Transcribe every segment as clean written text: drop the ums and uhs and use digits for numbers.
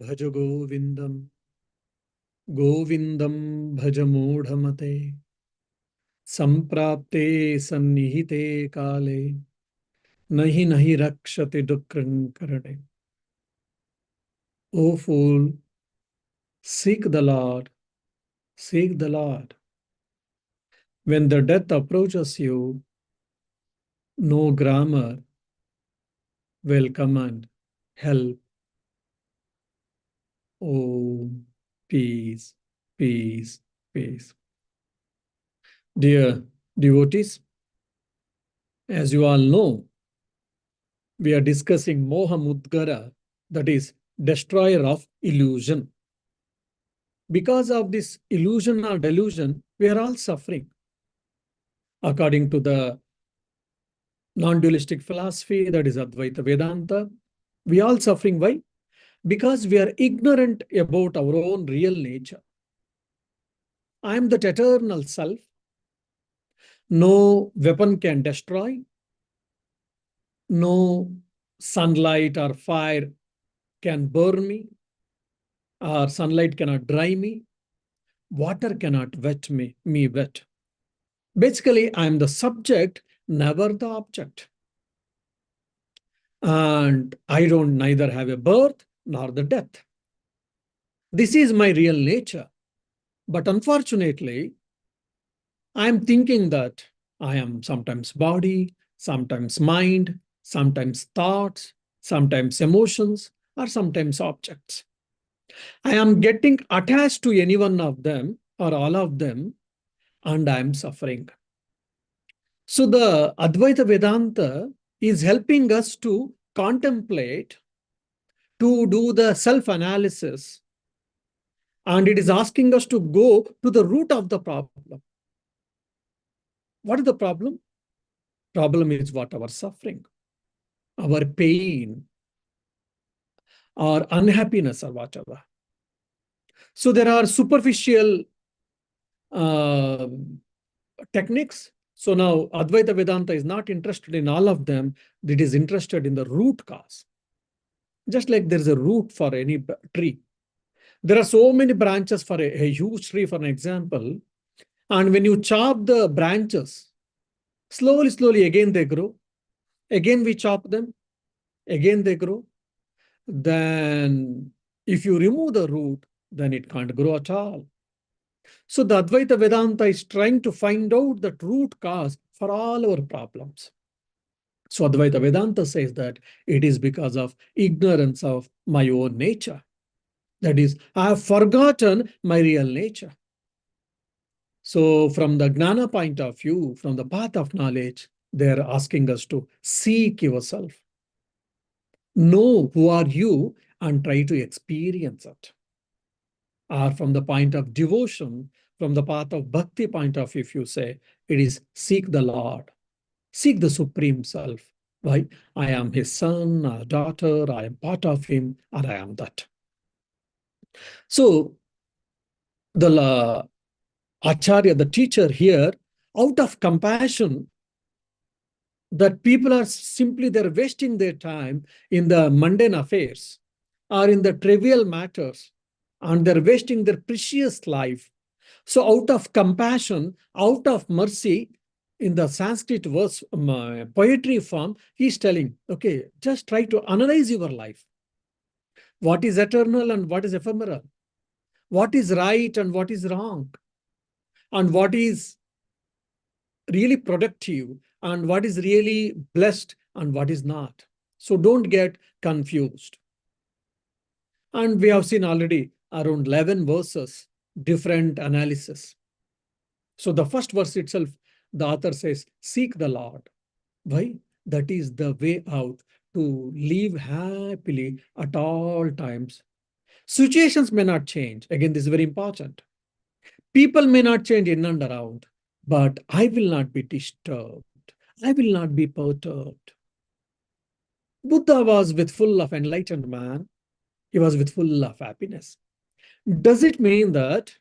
Bhaja Govindam, Govindam Bhaja Modhamate, Samprapte Sannihite Kale, Nahi Nahi Rakshate Dukran Karade. O fool, seek the Lord, seek the Lord. When the death approaches you, no grammar will come and help. Oh, peace, peace, peace. Dear devotees, as you all know, we are discussing Moha Mudgara, that is, destroyer of illusion. Because of this illusion or delusion, we are all suffering. According to the non-dualistic philosophy, that is Advaita Vedanta, we are all suffering. Why? Because we are ignorant about our own real nature. I am that eternal self. No weapon can destroy. No sunlight or fire can burn me, or sunlight cannot dry me. Water cannot wet me wet. Basically, I am the subject, never the object. And I don't neither have a birth nor the death. This is my real nature. But unfortunately, I am thinking that I am sometimes body, sometimes mind, sometimes thoughts, sometimes emotions, or sometimes objects. I am getting attached to any one of them or all of them, and I am suffering. So the Advaita Vedanta is helping us to contemplate, to do the self-analysis, and it is asking us to go to the root of the problem. What is the problem? Problem is what? Our suffering, our pain, our unhappiness, or whatever. So there are superficial techniques. So now Advaita Vedanta is not interested in all of them. It is interested in the root cause. Just like there is a root for any tree. There are so many branches for a huge tree, for an example. And when you chop the branches, slowly, again they grow. Again we chop them. Again they grow. Then if you remove the root, then it can't grow at all. So the Advaita Vedanta is trying to find out the root cause for all our problems. So Advaita Vedanta says that it is because of ignorance of my own nature. That is, I have forgotten my real nature. So from the Gnana point of view, from the path of knowledge, they're asking us to seek yourself. Know who are you and try to experience it. Or from the point of devotion, from the path of bhakti point of view, if you say, it is seek the Lord, seek the Supreme Self. Why? I am his son or daughter, I am part of him, or I am that. So the Acharya, the teacher here, out of compassion that people are simply, they're wasting their time in the mundane affairs or in the trivial matters, and they're wasting their precious life. So out of compassion, out of mercy, in the Sanskrit verse, poetry form, he's telling, okay, just try to analyze your life. What is eternal and what is ephemeral? What is right and what is wrong? And what is really productive and what is really blessed and what is not. So don't get confused. And we have seen already around 11 verses, different analysis. So the first verse itself, the author says, seek the Lord. Why? That is the way out to live happily at all times. Situations may not change. Again, this is very important. People may not change in and around, but I will not be disturbed. I will not be perturbed. Buddha was with full of enlightened man. He was with full of happiness. Does it mean that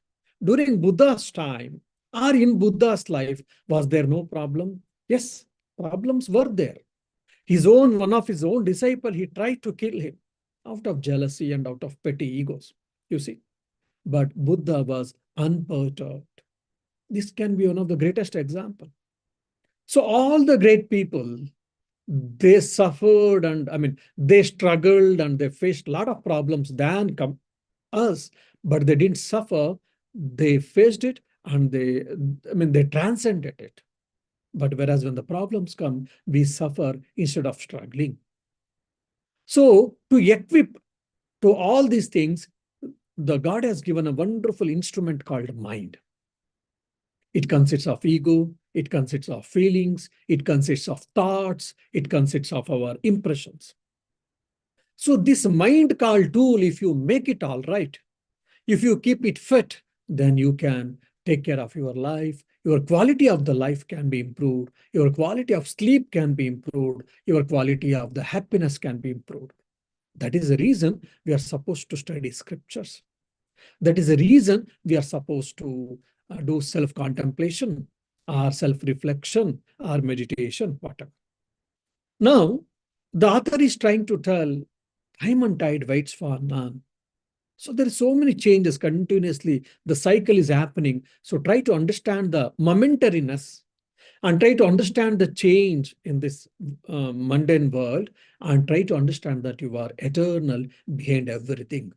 during Buddha's time or in Buddha's life, was there no problem? Yes, problems were there. One of his own disciple, he tried to kill him. out of jealousy and out of petty egos, you see. But Buddha was unperturbed. This can be one of the greatest examples. So all the great people, they suffered and they struggled and they faced a lot of problems than us, but they didn't suffer. They faced it and they transcended it. But whereas when the problems come, we suffer instead of struggling. So to equip to all these things, the God has given a wonderful instrument called mind. It consists of ego, it consists of feelings, it consists of thoughts, it consists of our impressions. So this mind called tool, if you make it all right, if you keep it fit, then you can take care of your life. Your quality of the life can be improved. Your quality of sleep can be improved. Your quality of the happiness can be improved. That is the reason we are supposed to study scriptures. That is the reason we are supposed to do self-contemplation or self-reflection or meditation, whatever. Now, the author is trying to tell time and tide waits for none. So there are so many changes continuously. The cycle is happening. So try to understand the momentariness and try to understand the change in this mundane world and try to understand that you are eternal behind everything.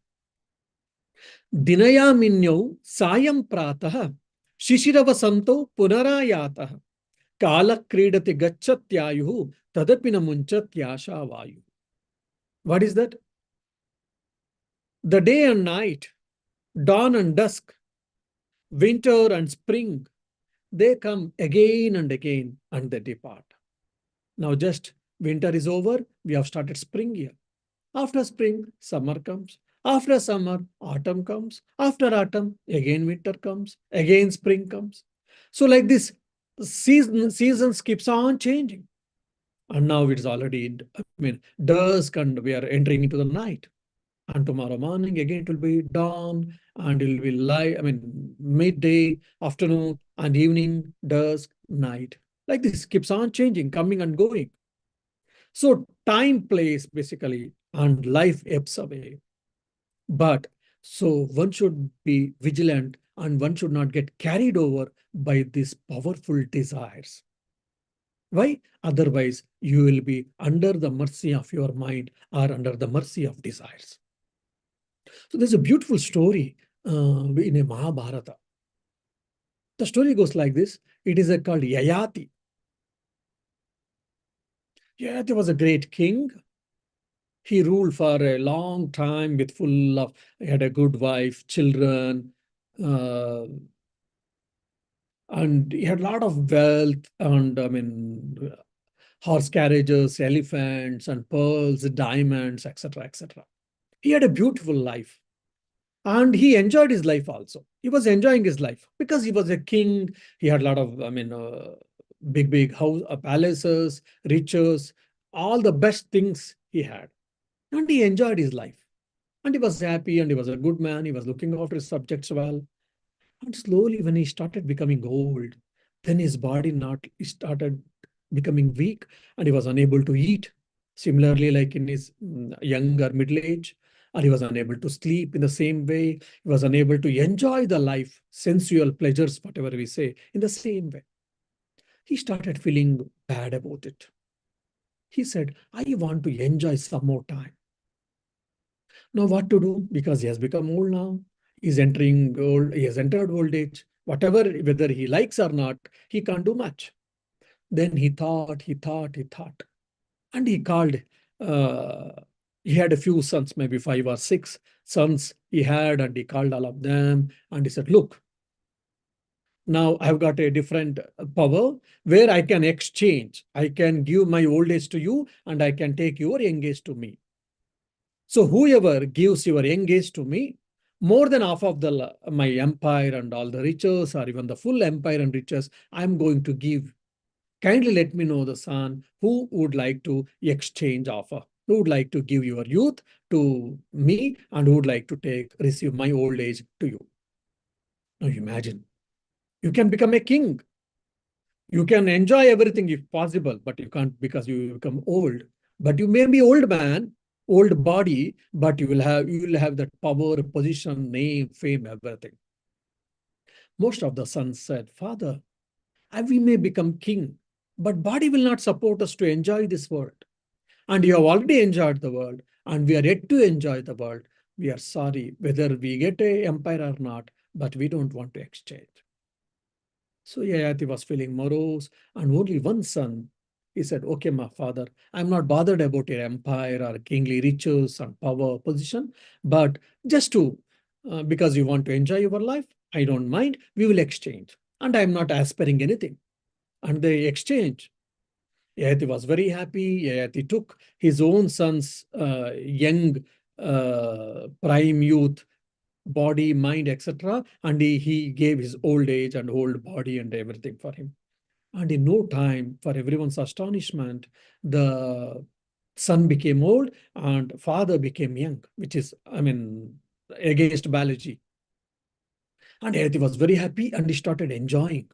दिनयामिन्यौ सायं प्रातः शिशिरवसन्तो पुनरायातः कालक्रीडति गच्छत्यायुः तदपि न मुञ्चत्याशा वायुः. What is that? The day and night, dawn and dusk, winter and spring, they come again and again and they depart. Now just winter is over, we have started spring here. After spring, summer comes. After summer, autumn comes. After autumn, again winter comes. Again spring comes. So like this, seasons keeps on changing. And now it's already, dusk and we are entering into the night. And tomorrow morning, again, it will be dawn and it will be light, midday, afternoon and evening, dusk, night. Like this keeps on changing, coming and going. So time plays basically and life ebbs away. But so one should be vigilant and one should not get carried over by these powerful desires. Why? Otherwise, you will be under the mercy of your mind or under the mercy of desires. So there's a beautiful story in a Mahabharata. The story goes like this. It is called Yayati. Yayati was a great king. He ruled for a long time with he had a good wife, children, and he had a lot of wealth and horse carriages, elephants and pearls, diamonds, etc., etc. He had a beautiful life. And he enjoyed his life also. He was enjoying his life because he was a king. He had a lot of, big house, palaces, riches, all the best things he had. And he enjoyed his life. And he was happy and he was a good man. He was looking after his subjects well. And slowly, when he started becoming old, then his body started becoming weak and he was unable to eat. Similarly, like in his younger middle age, or he was unable to sleep in the same way. He was unable to enjoy the life, sensual pleasures, whatever we say, in the same way. He started feeling bad about it. He said, I want to enjoy some more time. Now what to do? Because he has become old now. He has entered old age. Whatever, whether he likes or not, he can't do much. Then he thought. And he called, he had a few sons, maybe 5 or 6 sons he had, and he called all of them. And he said, look, now I've got a different power where I can exchange. I can give my old age to you and I can take your young age to me. So whoever gives your young age to me, more than half of my empire and all the riches, or even the full empire and riches, I'm going to give. Kindly let me know the son who would like to exchange offer, who would like to give your youth to me and who would like to receive my old age to you. Now imagine, you can become a king. You can enjoy everything if possible, but you can't because you become old. But you may be old man, old body, but you will have that power, position, name, fame, everything. Most of the sons said, Father, we may become king, but body will not support us to enjoy this world. And you have already enjoyed the world, and we are yet to enjoy the world. We are sorry whether we get a empire or not, but we don't want to exchange. So Yayati was feeling morose, and only one son. He said, okay, my father, I'm not bothered about your empire or kingly riches and power position, but just because you want to enjoy your life, I don't mind, we will exchange. And I'm not aspiring anything. And they exchange. Yayati was very happy. Yayati took his own son's young, prime youth, body, mind, etc. And he gave his old age and old body and everything for him. And in no time, for everyone's astonishment, the son became old and father became young, which is, against biology. And Yayati was very happy and he started enjoying.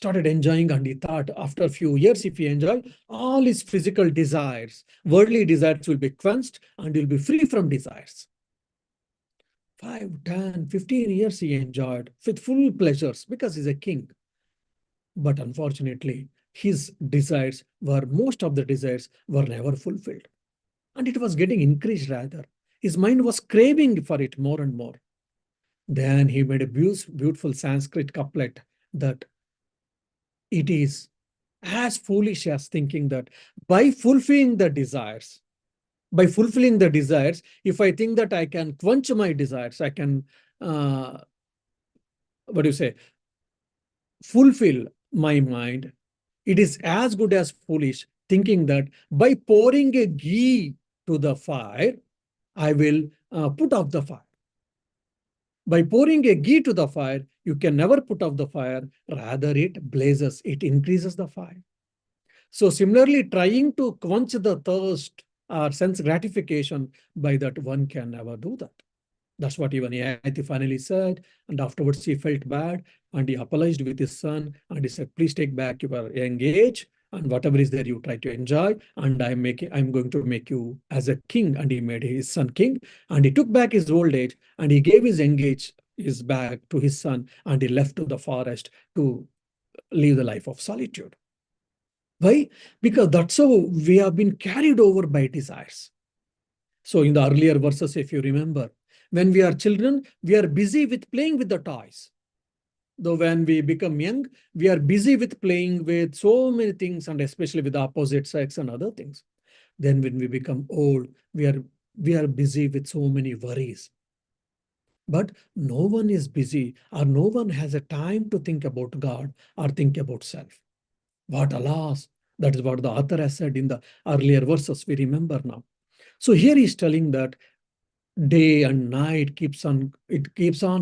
And he thought after a few years, if he enjoy, all his physical desires, worldly desires will be quenched and he'll be free from desires. 5, 10, 15 years he enjoyed with full pleasures because he's a king. But unfortunately, most of the desires were never fulfilled. And it was getting increased rather. His mind was craving for it more and more. Then he made a beautiful Sanskrit couplet that it is as foolish as thinking that by fulfilling the desires, if I think that I can quench my desires, I can, fulfill my mind, it is as good as foolish thinking that by pouring a ghee to the fire, I will put off the fire. By pouring a ghee to the fire, you can never put off the fire, rather it blazes, it increases the fire. So similarly, trying to quench the thirst or sense gratification, by that one can never do that. That's what even Yayati finally said. And afterwards he felt bad and he apologized with his son and he said, please take back your young age and whatever is there you try to enjoy. And I'm going to make you as a king. And he made his son king. And he took back his old age and he gave his young age his back to his son and he left to the forest to live the life of solitude. Why? Because that's how we have been carried over by desires. So in the earlier verses, if you remember, when we are children, we are busy with playing with the toys. Though when we become young, we are busy with playing with so many things and especially with the opposite sex and other things. Then when we become old, we are busy with so many worries. But no one is busy or no one has a time to think about God or think about self. What alas, that is what the author has said in the earlier verses we remember now. So here he's telling that day and night keeps on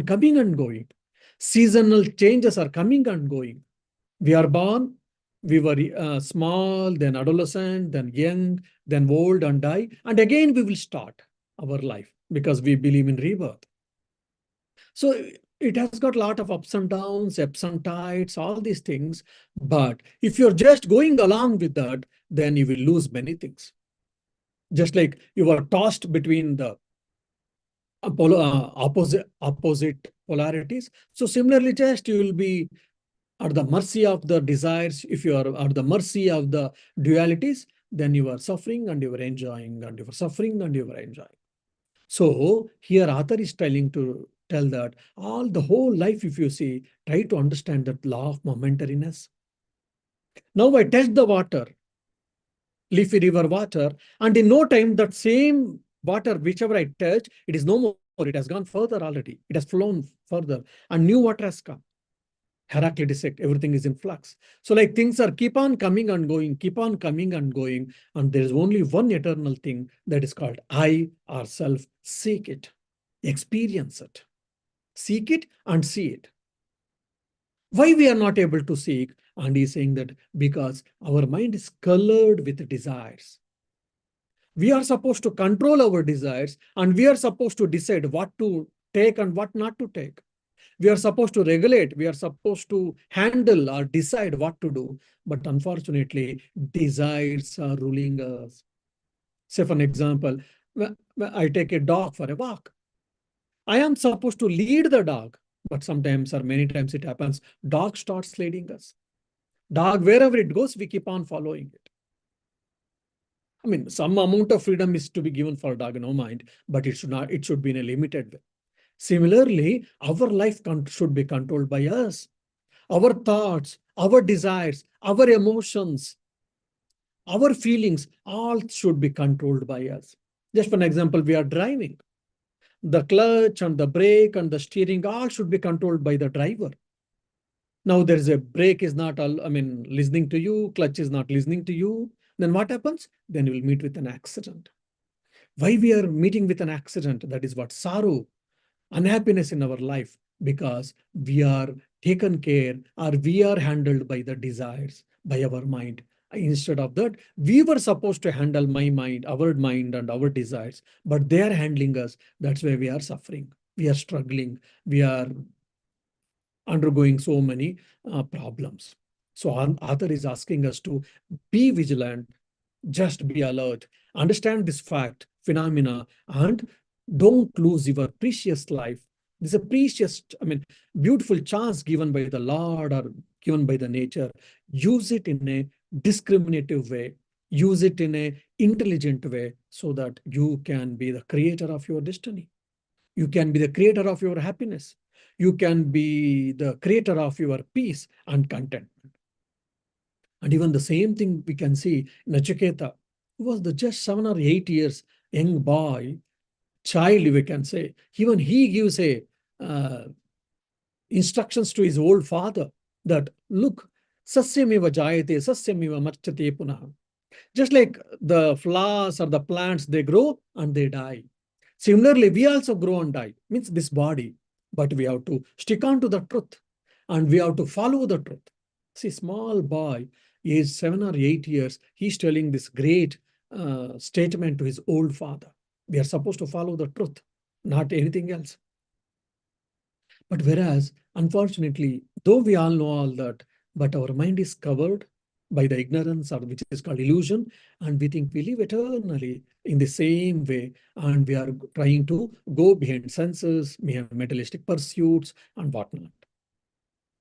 coming and going. Seasonal changes are coming and going. We are born, we were small, then adolescent, then young, then old and die, and again we will start our life because we believe in rebirth. So it has got a lot of ups and downs, ebbs and tides, all these things. But if you're just going along with that, then you will lose many things. Just like you are tossed between the opposite polarities. So similarly, just you will be at the mercy of the desires. If you are at the mercy of the dualities, then you are suffering and you are enjoying, and you are suffering and you are enjoying. So here author is trying to tell that all the whole life, if you see, try to understand that law of momentariness. Now I test the water, leafy river water, and in no time that same water, whichever I touch, it is no more. It has gone further already. It has flown further and new water has come. Heraclitus said everything is in flux. So like things are keep on coming and going, keep on coming and going. And there is only one eternal thing that is called I or self. Seek it, experience it, seek it and see it. Why we are not able to seek? And he's saying that because our mind is colored with desires. We are supposed to control our desires and we are supposed to decide what to take and what not to take. We are supposed to regulate, we are supposed to handle or decide what to do. But unfortunately, desires are ruling us. Say for an example, when I take a dog for a walk. I am supposed to lead the dog, but sometimes or many times it happens, dog starts leading us. Dog, wherever it goes, we keep on following it. I mean, some amount of freedom is to be given for a dog, no mind, but it should not, it should be in a limited way. Similarly, our life should be controlled by us. Our thoughts, our desires, our emotions, our feelings, all should be controlled by us. Just for an example, we are driving. The clutch and the brake and the steering all should be controlled by the driver. Now there is a brake is not, listening to you, clutch is not listening to you. Then what happens? Then you will meet with an accident. Why we are meeting with an accident? That is what sorrow, unhappiness in our life, because we are taken care or we are handled by the desires, by our mind. Instead of that, we were supposed to handle my mind, our mind and our desires, but they are handling us. That's why we are suffering. We are struggling. We are undergoing so many problems. So author is asking us to be vigilant, just be alert, understand this fact, phenomena, and don't lose your precious life. This is a precious, beautiful chance given by the Lord or given by the nature. Use it in a discriminative way. Use it in a intelligent way so that you can be the creator of your destiny. You can be the creator of your happiness. You can be the creator of your peace and contentment. And even the same thing we can see in Nachiketa, who was the just 7 or 8 years young boy, child, we can say. Even he gives a instructions to his old father that, look, sasyamiva jayate, sasyamiva marchate punah. Just like the flowers or the plants, they grow and they die. Similarly, we also grow and die, means this body, but we have to stick on to the truth and we have to follow the truth. See, small boy, age 7 or 8 years, he's telling this great statement to his old father. We are supposed to follow the truth, not anything else. But whereas, unfortunately, though we all know all that, but our mind is covered by the ignorance, or which is called illusion, and we think we live eternally in the same way, and we are trying to go behind senses, we have materialistic pursuits and whatnot.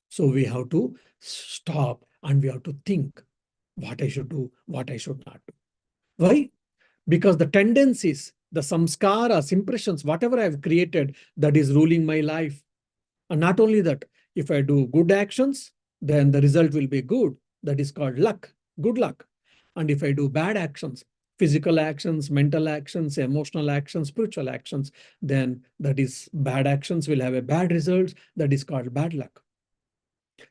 So we have to stop and we have to think what I should do, what I should not do. Why? Because the tendencies, the samskaras, impressions, whatever I've created, that is ruling my life. And not only that, if I do good actions, then the result will be good. That is called luck, good luck. And if I do bad actions, physical actions, mental actions, emotional actions, spiritual actions, then that is bad actions will have a bad result. That is called bad luck.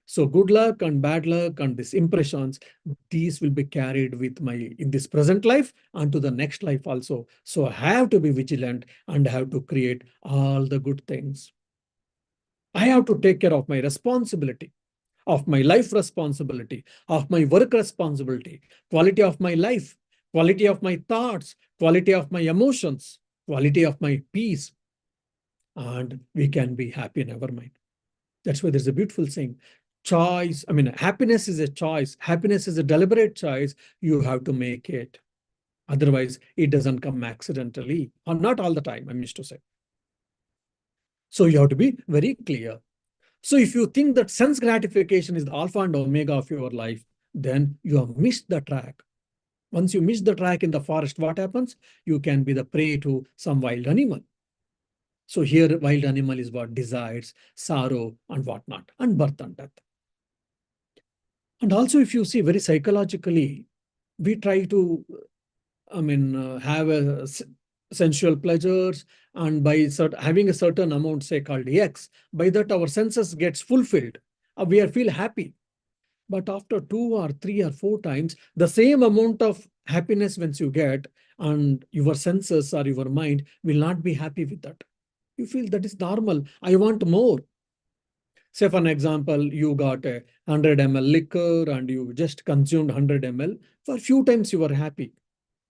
So good luck and bad luck and these impressions, these will be carried with my in this present life and to the next life also. So I have to be vigilant and I have to create all the good things. I have to take care of my responsibility, of my life responsibility, of my work responsibility, quality of my life, quality of my thoughts, quality of my emotions, quality of my peace. And we can be happy in our mind. That's why there's a beautiful saying. Choice, happiness is a choice. Happiness is a deliberate choice. You have to make it. Otherwise, it doesn't come accidentally, or not all the time, I used to say. So you have to be very clear. So if you think that sense gratification is the alpha and omega of your life, then you have missed the track. Once you miss the track in the forest, what happens? You can be the prey to some wild animal. So here, wild animal is what? Desires, sorrow, and whatnot, and birth and death. And also, if you see very psychologically, we try to, have a sensual pleasures, and by having a certain amount, say called X, by that our senses gets fulfilled. We feel happy. But after 2 or 3 or 4 times, the same amount of happiness once you get, and your senses or your mind will not be happy with that. You feel that is normal. I want more. Say, for an example, you got a 100 ml liquor and you just consumed 100 ml. For a few times you were happy.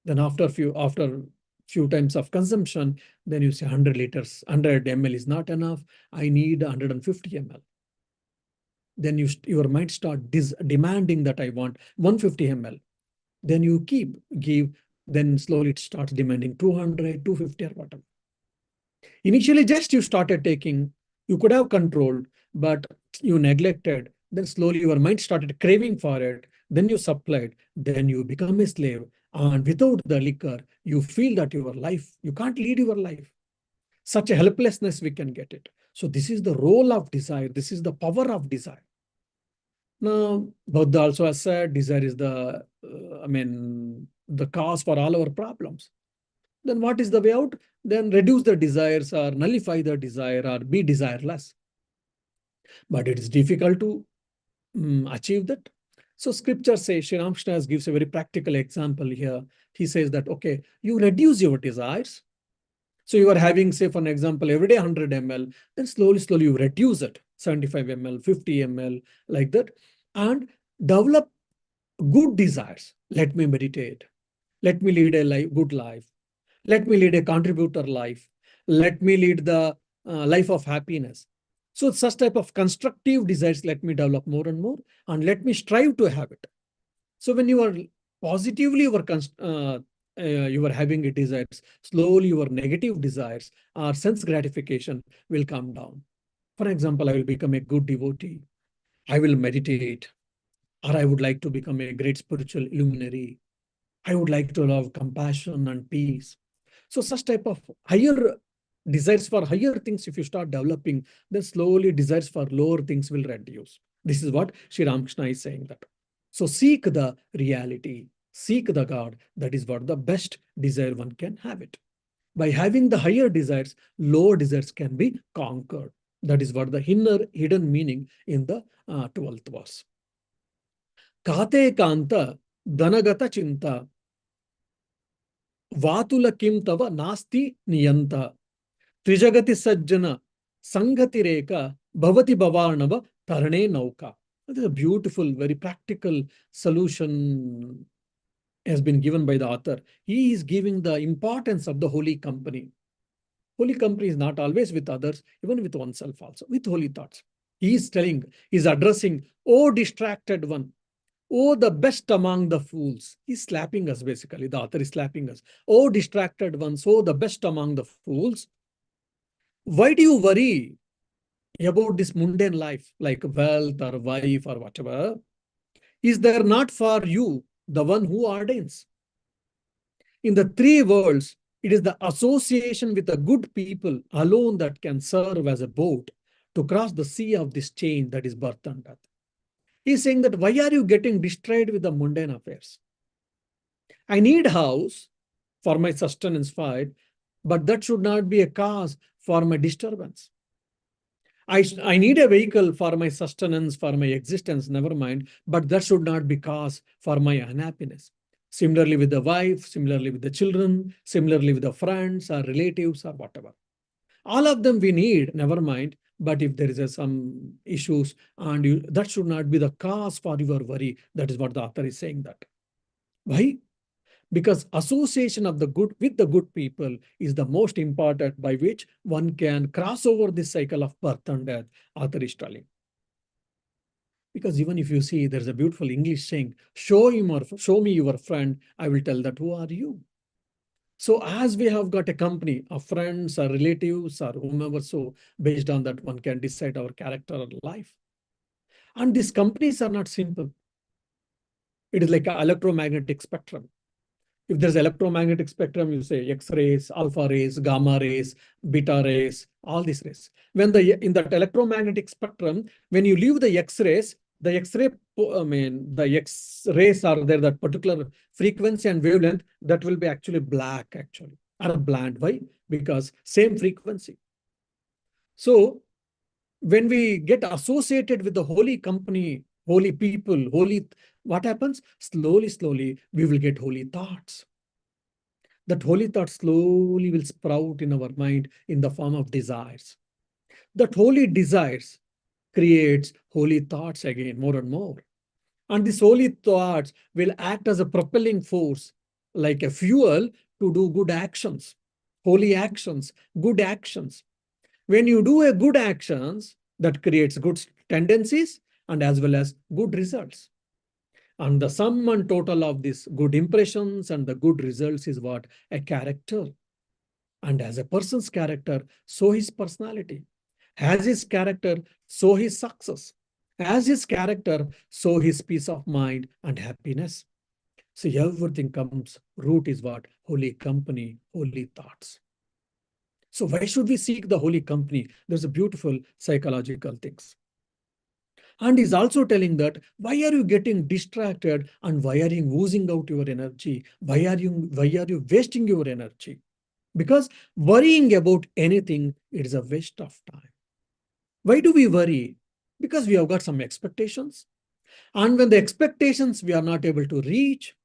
Then after few times of consumption, then you say 100 liters, 100 ml is not enough. I need 150 ml. Then your mind start demanding that I want 150 ml. Then you give then slowly it starts demanding 200, 250 or whatever. Initially, just you started taking, you could have controlled, but you neglected. Then slowly your mind started craving for it. Then you supplied. Then you become a slave. And without the liquor, you feel that your life, you can't lead your life. Such a helplessness we can get it. So this is the role of desire. This is the power of desire. Now, Buddha also has said desire is the cause for all our problems. Then what is the way out? Then reduce the desires or nullify the desire or be desireless. But it is difficult to achieve that. So scripture says, Sri Ramakrishna gives a very practical example here. He says that, okay, you reduce your desires. So you are having, say, for an example, every day 100 ml, then slowly, slowly you reduce it, 75 ml, 50 ml, like that, and develop good desires. Let me meditate. Let me lead a good life. Let me lead a contributor life. Let me lead the life of happiness. So such type of constructive desires, let me develop more and more, and let me strive to have it. So when you are positively you are having a desires, slowly your negative desires or sense gratification will come down. For example, I will become a good devotee. I will meditate, or I would like to become a great spiritual luminary. I would like to love compassion and peace. So such type of higher desires for higher things, if you start developing, then slowly desires for lower things will reduce. This is what Sri Ramakrishna is saying that. So seek the reality, seek the God. That is what the best desire one can have it. By having the higher desires, lower desires can be conquered. That is what the inner hidden meaning in the 12th verse. Kate kanta dhanagata chinta वातुल किम तव नास्ति नियंत त्रिजगति सज्जन संगति रेखा भवति भवार्णव तरणे नौका. It is a beautiful, very practical solution has been given by the author. He is giving the importance of the holy company. Holy company is not always with others, even with oneself also, with holy thoughts. He is telling, he is addressing, oh distracted one, oh, the best among the fools. He's slapping us, basically. The author is slapping us. Oh, distracted ones, oh, the best among the fools. Why do you worry about this mundane life, like wealth or wife or whatever? Is there not for you the one who ordains? In the three worlds, it is the association with the good people alone that can serve as a boat to cross the sea of this chain that is birth and death. He's saying that why are you getting distracted with the mundane affairs? I need house for my sustenance fight, but that should not be a cause for my disturbance. I need a vehicle for my sustenance, for my existence, never mind, but that should not be cause for my unhappiness. Similarly with the wife, similarly with the children, similarly with the friends or relatives or whatever. All of them we need, never mind, but if there is some issues and that should not be the cause for your worry. That is what the author is saying that. Why? Because association of the good with the good people is the most important by which one can cross over this cycle of birth and death, author is telling. Because even if you see, there's a beautiful English saying, show me your friend, I will tell that who are you. So as we have got a company of friends or relatives or whomever, so based on that one can decide our character or life. And these companies are not simple. It is like an electromagnetic spectrum. If there's electromagnetic spectrum, you say X-rays, alpha rays, gamma rays, beta rays, all these rays. When in that electromagnetic spectrum, when you leave the X-rays, the X-rays are there, that particular frequency and wavelength, that will be actually black, actually, or bland. Why? Because same frequency. So when we get associated with the holy company, holy people, what happens? Slowly, slowly, we will get holy thoughts. That holy thought slowly will sprout in our mind in the form of desires. That holy desires creates holy thoughts again, more and more. And these holy thoughts will act as a propelling force, like a fuel to do good actions, holy actions, good actions. When you do a good actions, that creates good tendencies and as well as good results. And the sum and total of these good impressions and the good results is what? A character. And as a person's character, so his personality. As his character, so his success. As his character, so his peace of mind and happiness. So everything comes, root is what? Holy company, holy thoughts. So why should we seek the holy company? There's a beautiful psychological things. And he's also telling that why are you getting distracted and why are you oozing out your energy? Why are you wasting your energy? Because worrying about anything, it is a waste of time. Why do we worry? Because we have got some expectations. And when the expectations we are not able to reach,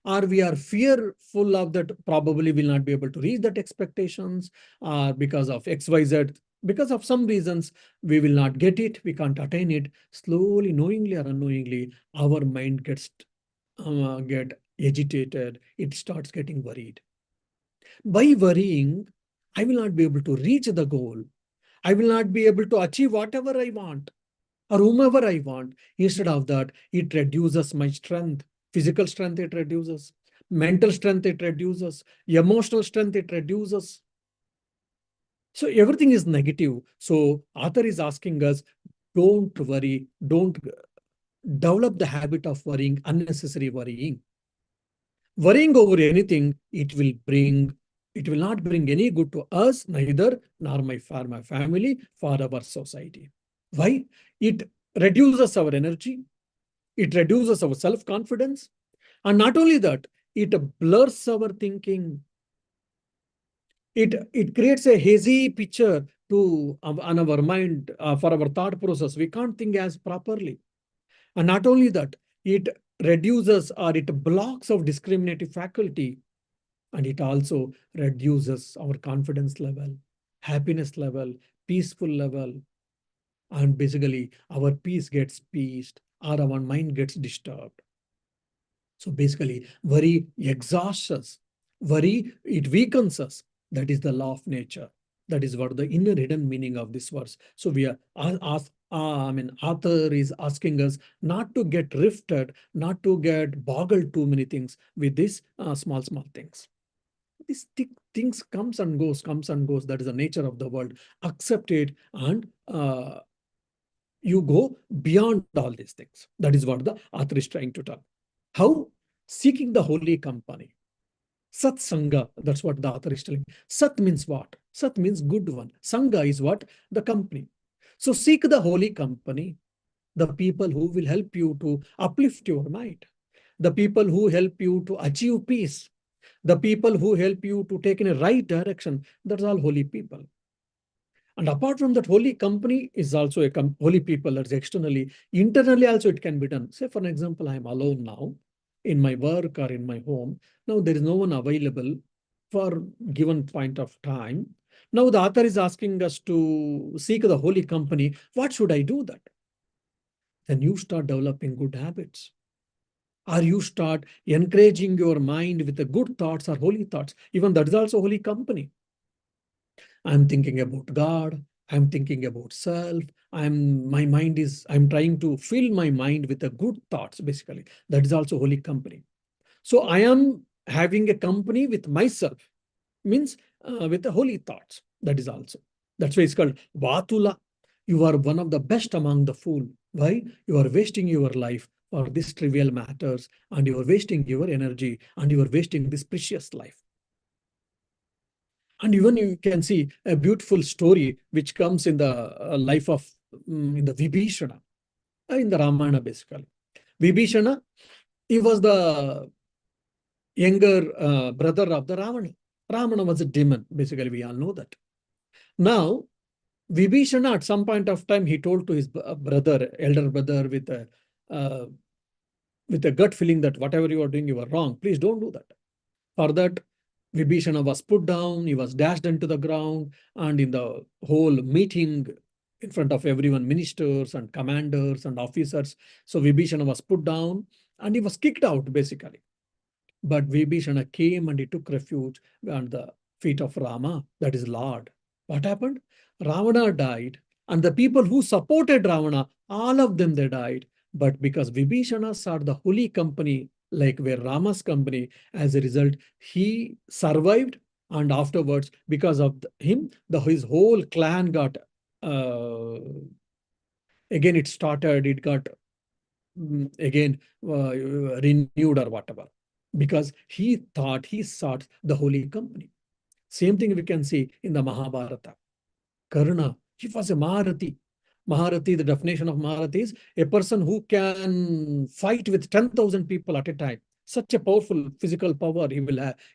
or we are fearful of that, probably will not be able to reach that expectations, or because of XYZ, because of some reasons, we will not get it, we can't attain it. Slowly, knowingly or unknowingly, our mind get agitated, it starts getting worried. By worrying, I will not be able to reach the goal. I will not be able to achieve whatever I want or whomever I want. Instead of that, it reduces my strength. Physical strength, it reduces. Mental strength, it reduces. Emotional strength, it reduces. So everything is negative. So author is asking us, don't worry, don't develop the habit of worrying, unnecessary worrying. Worrying over anything, it will not bring any good to us, neither nor for my family, for our society. Why? It reduces our energy, it reduces our self-confidence, and not only that, it blurs our thinking. It creates a hazy picture on our mind, for our thought process. We can't think as properly. And not only that, it reduces or it blocks our discriminative faculty, and it also reduces our confidence level, happiness level, peaceful level, and basically our peace gets pieced or our mind gets disturbed. So basically, worry exhausts us. Worry, it weakens us. That is the law of nature. That is what the inner hidden meaning of this verse. So we are author is asking us not to get rifted, not to get boggled too many things with these small things. These things comes and goes, comes and goes. That is the nature of the world. Accept it, and you go beyond all these things. That is what the author is trying to tell. How? Seeking the holy company. Sat Sangha, that's what the author is telling. Sat means what? Sat means good one. Sangha is what? The company. So seek the holy company, the people who will help you to uplift your mind, the people who help you to achieve peace, the people who help you to take in a right direction. That's all holy people. And apart from that, holy company is also a holy people. That's externally. Internally also it can be done. Say, for an example, I am alone now in my work or in my home. Now there is no one available for given point of time. Now the author is asking us to seek the holy company. What should I do that? Then you start developing good habits. Or you start encouraging your mind with the good thoughts or holy thoughts. Even that is also holy company. I'm thinking about God. I'm thinking about self. I'm trying to fill my mind with the good thoughts, basically. That is also holy company. So I am having a company with myself, means with the holy thoughts. That is also. That's why it's called Vatula. You are one of the best among the fool. Why? You are wasting your life for these trivial matters, and you are wasting your energy, and you are wasting this precious life. And even you can see a beautiful story which comes in the life of in the Vibhishana, in the Ramayana basically. Vibhishana, he was the younger brother of the Ravana. Ravana was a demon, basically we all know that. Now, Vibhishana at some point of time, he told to his brother, elder brother uh, with a gut feeling that whatever you are doing, you are wrong. Please don't do that. For that, Vibhishana was put down, he was dashed into the ground, and in the whole meeting in front of everyone, ministers and commanders and officers, so Vibhishana was put down and he was kicked out basically. But Vibhishana came and he took refuge on the feet of Rama, that is Lord. What happened? Ravana died, and the people who supported Ravana, all of them they died. But because Vibhishana saw the holy company, like where Rama's company, as a result, he survived. And afterwards, because of him, his whole clan got, uh, again, it got again renewed or whatever. Because he sought the holy company. Same thing we can see in the Mahabharata. Karna, he was a Maharati. Maharati, the definition of Maharati is a person who can fight with 10,000 people at a time. Such a powerful physical power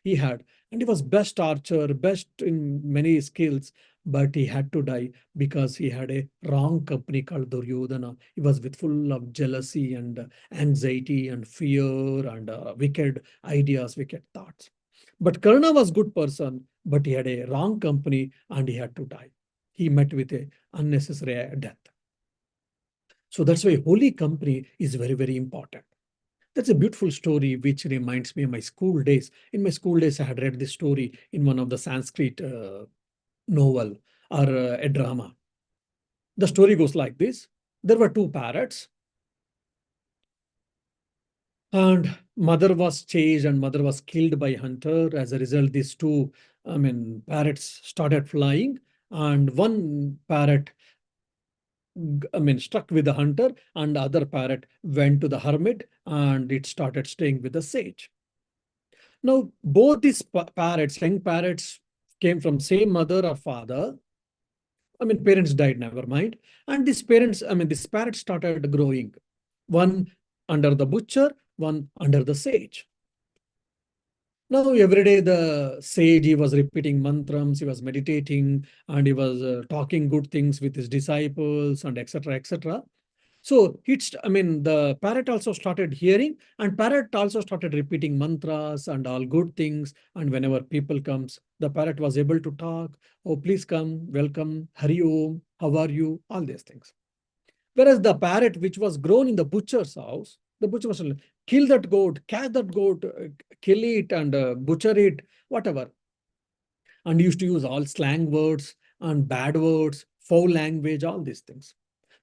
he had. And he was best archer, best in many skills, but he had to die because he had a wrong company called Duryodhana. He was with full of jealousy and anxiety and fear and wicked ideas, wicked thoughts. But Karna was good person, but he had a wrong company and he had to die. He met with a unnecessary death. So that's why holy company is very, very important. That's a beautiful story which reminds me of my school days. In my school days, I had read this story in one of the Sanskrit novel or a drama. The story goes like this. There were two parrots, and mother was chased and mother was killed by hunter. As a result, these two, parrots started flying, and one parrot stuck with the hunter, and the other parrot went to the hermit and it started staying with the sage. Now, both these parrots, young parrots, came from same mother or father. Parents died, never mind. And these parrots started growing. One under the butcher, one under the sage. Now, every day the sage, he was repeating mantrams, he was meditating, and he was talking good things with his disciples, and etc. etc. So the parrot also started hearing, and parrot also started repeating mantras and all good things. And whenever people comes, the parrot was able to talk. Oh, please come, welcome, Hari Om, how are you? All these things. Whereas the parrot which was grown in the butcher's house, the butcher was saying, kill that goat, catch that goat, kill it and butcher it, whatever. And he used to use all slang words and bad words, foul language, all these things.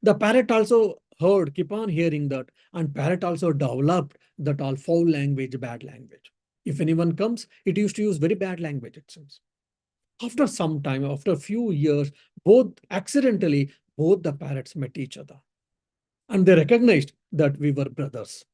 The parrot also heard, keep on hearing that, and parrot also developed that all foul language, bad language. If anyone comes, it used to use very bad language, it seems. After some time, after a few years, both the parrots met each other. And they recognized that we were brothers.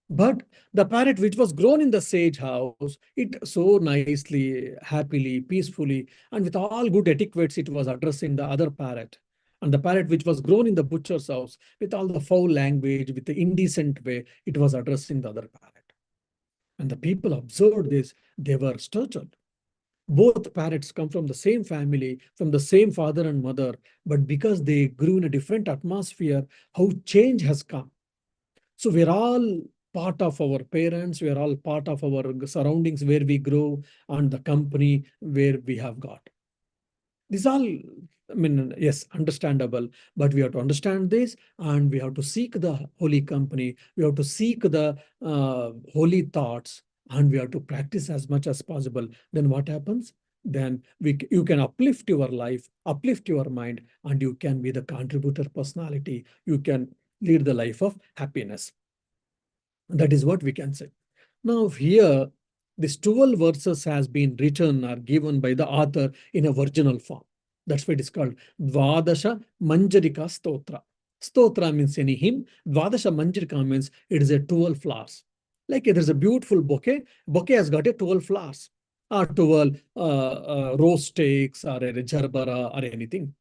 But the parrot which was grown in the sage house, it so nicely, happily, peacefully, and with all good etiquettes, it was addressing the other parrot. And the parrot which was grown in the butcher's house, with all the foul language, with the indecent way, it was addressing the other parrot. And the people observed this, they were startled. Both parrots come from the same family, from the same father and mother, but because they grew in a different atmosphere, how change has come. So we're all part of our parents, we're all part of our surroundings where we grow and the company where we have got. This all, yes, understandable, but we have to understand this and we have to seek the holy company. We have to seek the holy thoughts and we have to practice as much as possible. Then what happens? Then you can uplift your life, uplift your mind, and you can be the contributor personality. You can lead the life of happiness. That is what we can say. Now here, this 12 verses has been written or given by the author in a virginal form. That's why it is called Dvadasha Manjarika Stotra. Stotra means any hymn. Dvadasha Manjarika means it is a 12 flowers. Like there's a beautiful bouquet. Bouquet has got a 12 flowers or 12 rose stakes or a jarbara or anything.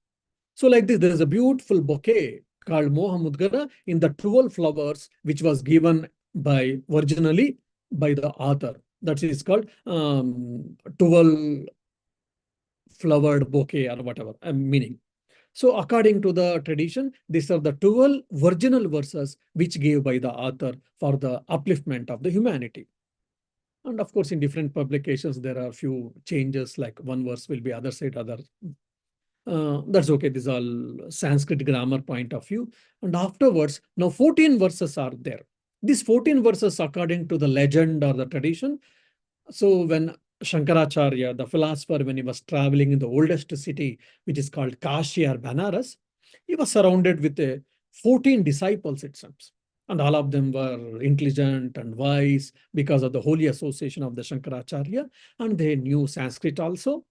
So like this, there is a beautiful bouquet called Moha Mudgara in the 12 flowers, which was given by originally by the author. That is called 12 flowered bouquet or whatever meaning. So according to the tradition, these are the 12 virginal verses which gave by the author for the upliftment of the humanity. And of course, in different publications, there are a few changes, like one verse will be other side, other. That's okay. This is all Sanskrit grammar point of view. And afterwards, now 14 verses are there. These 14 verses, according to the legend or the tradition, so when Shankaracharya, the philosopher, when he was traveling in the oldest city, which is called Kashi or Banaras, he was surrounded with a 14 disciples, it seems. And all of them were intelligent and wise because of the holy association of the Shankaracharya, and they knew Sanskrit also.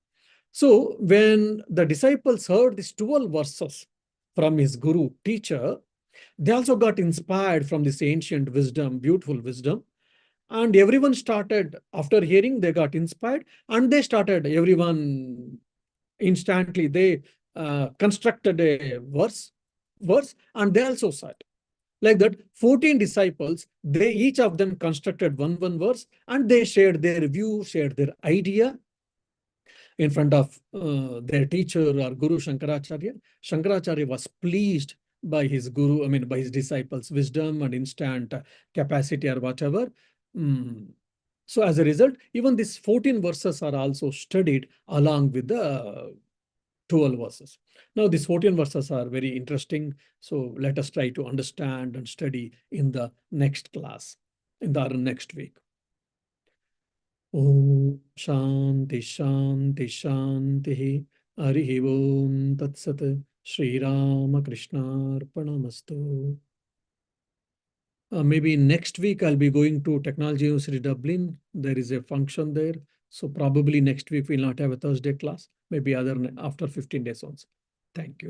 So when the disciples heard these 12 verses from his guru, teacher, they also got inspired from this ancient wisdom, beautiful wisdom. And everyone started, after hearing, they got inspired, and they started, everyone instantly, they constructed a verse, and they also said, like that, 14 disciples, they each of them constructed one verse, and they shared their view, shared their idea in front of their teacher or Guru Shankaracharya. Shankaracharya was pleased by his guru, I mean, by his disciples' wisdom and instant capacity or whatever. Mm. So as a result, even these 14 verses are also studied along with the 12 verses. Now, these 14 verses are very interesting. So let us try to understand and study in the next class, in the next week. Om Shanti Shanti Shanti Harihi Om Tat Sat Shri Rama Krishna Arpanamastu. Maybe next week I'll be going to Technology University Dublin. There is a function there. So probably next week we'll not have a Thursday class. Maybe after 15 days once. Thank you.